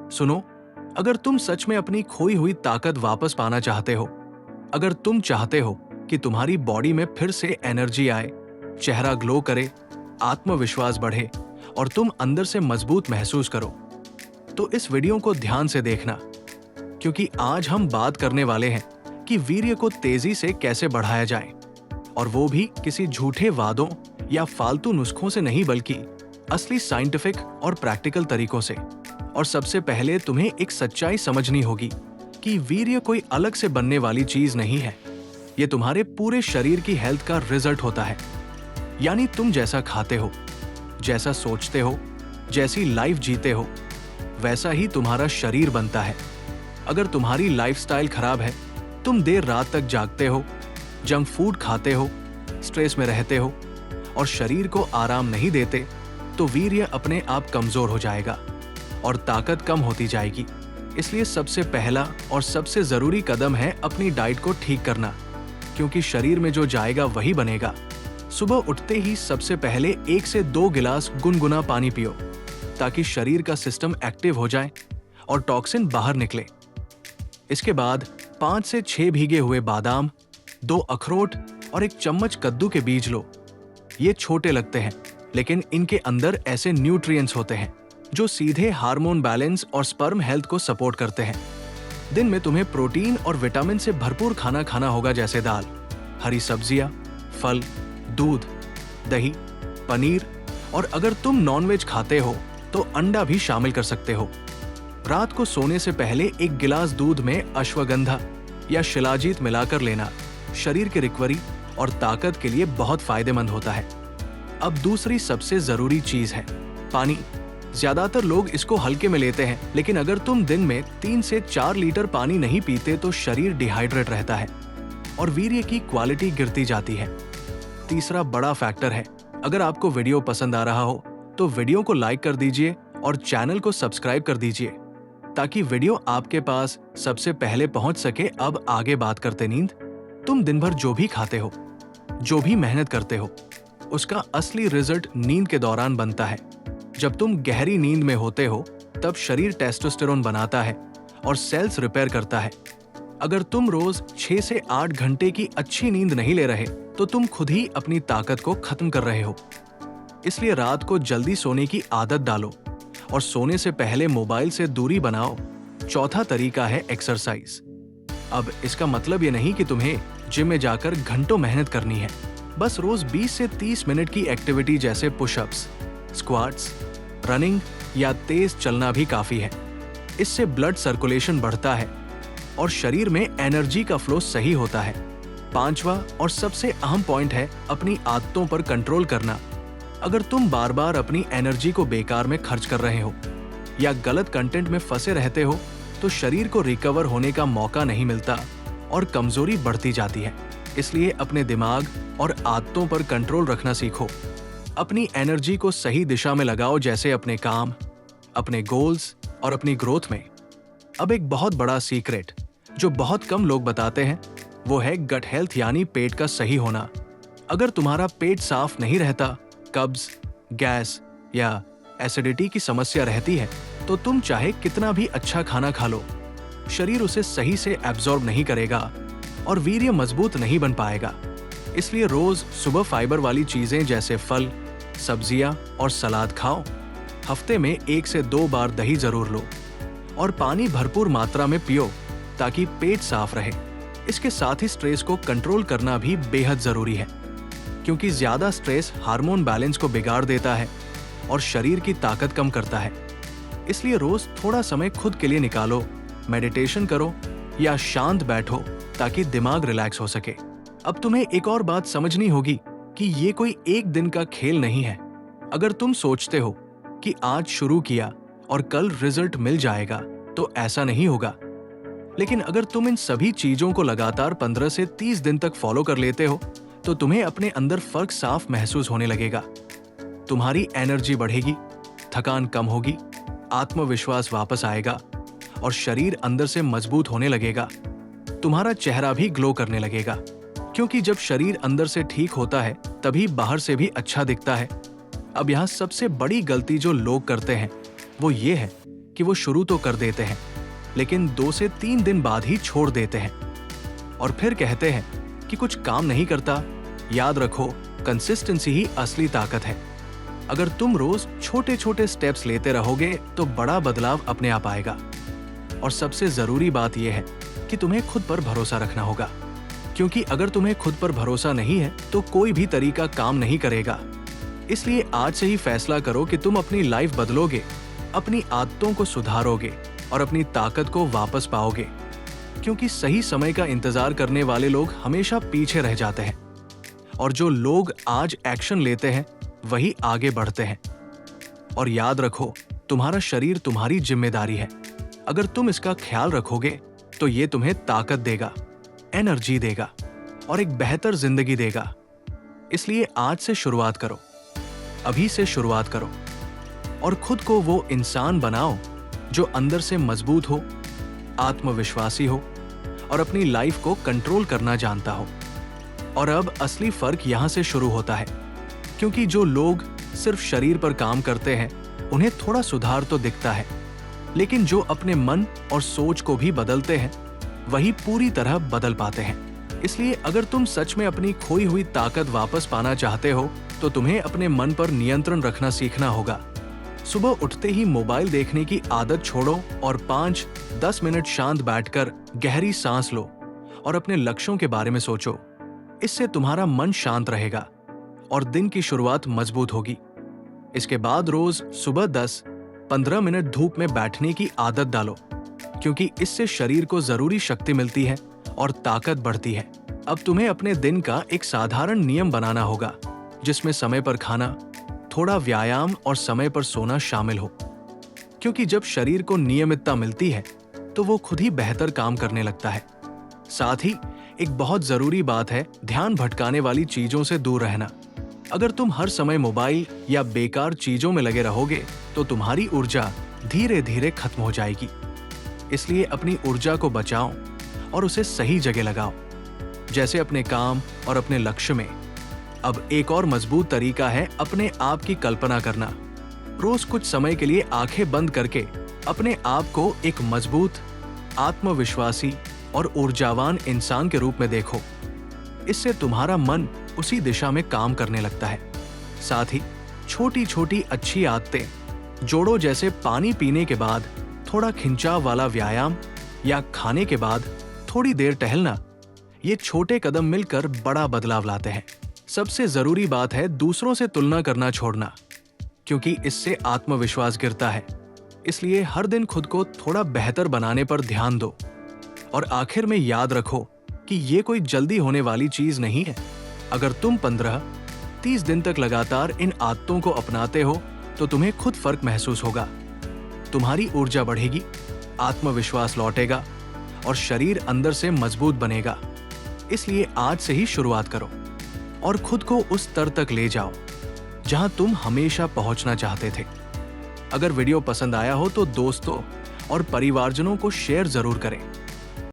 सुनो, अगर तुम सच में अपनी खोई हुई ताकत वापस पाना चाहते हो, अगर तुम चाहते हो कि तुम्हारी बॉडी में फिर से एनर्जी आए, चेहरा ग्लो करे, आत्मविश्वास बढ़े और तुम अंदर से मजबूत महसूस करो, तो इस वीडियो को ध्यान से देखना, क्योंकि आज हम बात करने वाले हैं कि वीर्य को तेजी से कैसे बढ़ाया जाए, और वो भी किसी झूठे वादों या फालतू नुस्खों से नहीं, बल्कि असली साइंटिफिक और प्रैक्टिकल तरीकों से। और सबसे पहले तुम्हें एक सच्चाई समझनी होगी कि वीर्य कोई अलग से बनने वाली चीज नहीं है। ये तुम्हारे पूरे शरीर की हेल्थ का रिजल्ट होता है। यानी तुम जैसा खाते हो, जैसा सोचते हो, जैसी लाइफ जीते हो, वैसा ही तुम्हारा शरीर बनता है। अगर तुम्हारी लाइफस्टाइल खराब है, तुम देर रात तक जागते हो, जंक फूड खाते हो, स्ट्रेस में रहते हो और शरीर को आराम नहीं देते, तो वीर्य अपने आप कमजोर हो जाएगा और ताकत कम होती जाएगी। इसलिए सबसे पहला और सबसे जरूरी कदम है अपनी डाइट को ठीक करना, क्योंकि शरीर में जो जाएगा वही बनेगा। सुबह उठते ही सबसे पहले 1 से 2 गिलास गुनगुना पानी पियो, ताकि शरीर का सिस्टम एक्टिव हो जाए और टॉक्सिन बाहर निकले। इसके बाद 5 से 6 भीगे हुए बादाम, 2 अखरोट और 1 चम्मच कद्दू के बीज लो। ये छोटे लगते हैं, लेकिन इनके अंदर ऐसे न्यूट्रिएंट्स होते हैं जो सीधे हार्मोन बैलेंस और स्पर्म हेल्थ को सपोर्ट करते हैं। दिन में तुम्हें प्रोटीन और विटामिन से भरपूर खाना खाना होगा, जैसे दाल, हरी सब्जियां, फल, दूध, दही, पनीर और अगर तुम नॉनवेज खाते हो तो अंडा भी शामिल कर सकते हो। रात को सोने से पहले 1 गिलास दूध में अश्वगंधा या शिलाजीत मिलाकर लेना शरीर की रिकवरी और ताकत के लिए बहुत फायदेमंद होता है। अब दूसरी सबसे जरूरी चीज है पानी। ज्यादातर लोग इसको हल्के में लेते हैं, लेकिन अगर तुम दिन में 3 से 4 लीटर पानी नहीं पीते तो शरीर डिहाइड्रेट रहता है और वीर्य की क्वालिटी गिरती जाती है। तीसरा बड़ा फैक्टर है, अगर आपको वीडियो पसंद आ रहा हो तो वीडियो को लाइक कर दीजिए और चैनल को सब्सक्राइब कर दीजिए, ताकि वीडियो आपके पास सबसे पहले पहुंच सके। अब आगे बात करते नींद। तुम दिन भर जो भी खाते हो, जो भी मेहनत करते हो, उसका असली रिजल्ट नींद के दौरान बनता है। जब तुम गहरी नींद में होते हो, तब शरीर टेस्टोस्टेरोन बनाता है और सेल्स रिपेयर करता है। अगर तुम रोज 6 से 8 घंटे की अच्छी नींद नहीं ले रहे, तो तुम खुद ही अपनी ताकत को खत्म कर रहे हो। इसलिए रात को जल्दी सोने की आदत डालो और सोने से पहले मोबाइल से दूरी बनाओ। चौथा तरीका है एक्सरसाइज। अब इसका मतलब ये नहीं कि तुम्हें जिम में जाकर घंटों मेहनत करनी है। बस रोज 20 से 30 मिनट की एक्टिविटी जैसे पुशअप्स, स्क्वाट्स, रनिंग या तेज चलना भी काफी है। इससे ब्लड सर्कुलेशन बढ़ता है और शरीर में एनर्जी का फ्लो सही होता है। पांचवा और सबसे अहम पॉइंट है अपनी आदतों पर कंट्रोल करना। अगर तुम बार बार अपनी एनर्जी को बेकार में खर्च कर रहे हो या गलत कंटेंट में फंसे रहते हो, तो शरीर को रिकवर होने का मौका नहीं मिलता और कमजोरी बढ़ती जाती है। इसलिए अपने दिमाग और आदतों पर कंट्रोल रखना सीखो। अपनी एनर्जी को सही दिशा में लगाओ, जैसे अपने काम, अपने गोल्स और अपनी ग्रोथ में। अब एक बहुत बड़ा सीक्रेट जो बहुत कम लोग बताते हैं, वो है गट हेल्थ, यानी पेट का सही होना। अगर तुम्हारा पेट साफ नहीं रहता, कब्ज, गैस या एसिडिटी की समस्या रहती है, तो तुम चाहे कितना भी अच्छा खाना खा लो, शरीर उसे सही से एब्जॉर्ब नहीं करेगा और वीर्य मजबूत नहीं बन पाएगा। इसलिए रोज सुबह फाइबर वाली चीजें जैसे फल, सब्जियां और सलाद खाओ। हफ्ते में 1 से 2 बार दही जरूर लो और पानी भरपूर मात्रा में पियो, ताकि पेट साफ रहे। इसके साथ ही स्ट्रेस को कंट्रोल करना भी बेहद जरूरी है, क्योंकि ज्यादा स्ट्रेस हार्मोन बैलेंस को बिगाड़ देता है और शरीर की ताकत कम करता है। इसलिए रोज थोड़ा समय खुद के लिए निकालो, मेडिटेशन करो या शांत बैठो, ताकि दिमाग रिलैक्स हो सके। अब तुम्हें एक और बात समझनी होगी कि ये कोई एक दिन का खेल नहीं है। अगर तुम सोचते हो कि आज शुरू किया और कल रिजल्ट मिल जाएगा, तो ऐसा नहीं होगा। लेकिन अगर तुम इन सभी चीजों को लगातार 15 से 30 दिन तक फॉलो कर लेते हो, तो तुम्हें अपने अंदर फर्क साफ महसूस होने लगेगा। तुम्हारी एनर्जी बढ़ेगी, थकान कम होगी, आत्मविश्वास वापस आएगा और शरीर अंदर से मजबूत होने लगेगा। तुम्हारा चेहरा भी ग्लो करने लगेगा, क्योंकि जब शरीर अंदर से ठीक होता है, तभी बाहर से भी अच्छा दिखता है। अब यहाँ सबसे बड़ी गलती जो लोग करते हैं, वो ये है कि वो शुरू तो कर देते हैं, लेकिन 2 से 3 दिन बाद ही छोड़ देते हैं और फिर कहते हैं कि कुछ काम नहीं करता। याद रखो, कंसिस्टेंसी ही असली ताकत है। अगर तुम रोज छोटे छोटे स्टेप्स लेते रहोगे तो बड़ा बदलाव अपने आप आएगा। और सबसे जरूरी बात यह है कि तुम्हें खुद पर भरोसा रखना होगा, क्योंकि अगर तुम्हें खुद पर भरोसा नहीं है तो कोई भी तरीका काम नहीं करेगा। इसलिए आज से ही फैसला करो कि तुम अपनी लाइफ बदलोगे, अपनी आदतों को सुधारोगे और अपनी ताकत को वापस पाओगे, क्योंकि सही समय का इंतजार करने वाले लोग हमेशा पीछे रह जाते हैं और जो लोग आज एक्शन लेते हैं वही आगे बढ़ते हैं। और याद रखो, तुम्हारा शरीर तुम्हारी जिम्मेदारी है। अगर तुम इसका ख्याल रखोगे तो ये तुम्हें ताकत देगा, एनर्जी देगा और एक बेहतर जिंदगी देगा। इसलिए आज से शुरुआत करो, अभी से शुरुआत करो और खुद को वो इंसान बनाओ जो अंदर से मजबूत हो, आत्मविश्वासी हो और अपनी लाइफ को कंट्रोल करना जानता हो। और अब असली फर्क यहां से शुरू होता है, क्योंकि जो लोग सिर्फ शरीर पर काम करते हैं उन्हें थोड़ा सुधार तो दिखता है, लेकिन जो अपने मन और सोच को भी बदलते हैं वही पूरी तरह बदल पाते हैं। इसलिए अगर तुम सच में अपनी खोई हुई ताकत वापस पाना चाहते हो तो तुम्हें अपने मन पर नियंत्रण रखना सीखना होगा। सुबह उठते ही मोबाइल देखने की आदत छोड़ो और 5-10 मिनट शांत बैठकर गहरी सांस लो और अपने लक्ष्यों के बारे में सोचो। इससे तुम्हारा मन शांत रहेगा और दिन की शुरुआत मजबूत होगी। इसके बाद रोज सुबह 10-15 मिनट धूप में बैठने की आदत डालो, क्योंकि इससे शरीर को जरूरी शक्ति मिलती है और ताकत बढ़ती है। अब तुम्हें अपने दिन का एक साधारण नियम बनाना होगा, जिसमें समय पर खाना, थोड़ा व्यायाम और समय पर सोना शामिल हो, क्योंकि जब शरीर को नियमितता मिलती है तो वो खुद ही बेहतर काम करने लगता है। साथ ही एक बहुत जरूरी बात है, ध्यान भटकाने वाली चीजों से दूर रहना। अगर तुम हर समय मोबाइल या बेकार चीजों में लगे रहोगे तो तुम्हारी ऊर्जा धीरे धीरे खत्म हो जाएगी। इसलिए अपनी ऊर्जा को बचाओ और उसे सही जगह लगाओ, जैसे अपने काम और अपने लक्ष्य में। अब एक और मजबूत तरीका है अपने आप की कल्पना करना। रोज कुछ समय के लिए आंखें बंद करके अपने आप को एक मजबूत, आत्मविश्वासी और ऊर्जावान इंसान के रूप में देखो। इससे तुम्हारा मन उसी दिशा में काम करने लगता है। साथ ही छोटी छोटी अच्छी आदतें जोड़ो, जैसे पानी पीने के बाद थोड़ा खिंचाव वाला व्यायाम या खाने के बाद थोड़ी देर टहलना। ये छोटे कदम मिलकर बड़ा बदलाव लाते हैं। सबसे जरूरी बात है दूसरों से तुलना करना छोड़ना, क्योंकि इससे आत्मविश्वास गिरता है। इसलिए हर दिन खुद को थोड़ा बेहतर बनाने पर ध्यान दो। और आखिर में याद रखो कि ये कोई जल्दी होने वाली चीज नहीं है। अगर तुम 15-30 दिन तक लगातार इन आदतों को अपनाते हो तो तुम्हें खुद फर्क महसूस होगा। तुम्हारी ऊर्जा बढ़ेगी, आत्मविश्वास लौटेगा और शरीर अंदर से मजबूत बनेगा। इसलिए आज से ही शुरुआत करो और खुद को उस स्तर तक ले जाओ जहां तुम हमेशा पहुंचना चाहते थे। अगर वीडियो पसंद आया हो तो दोस्तों और परिवारजनों को शेयर जरूर करें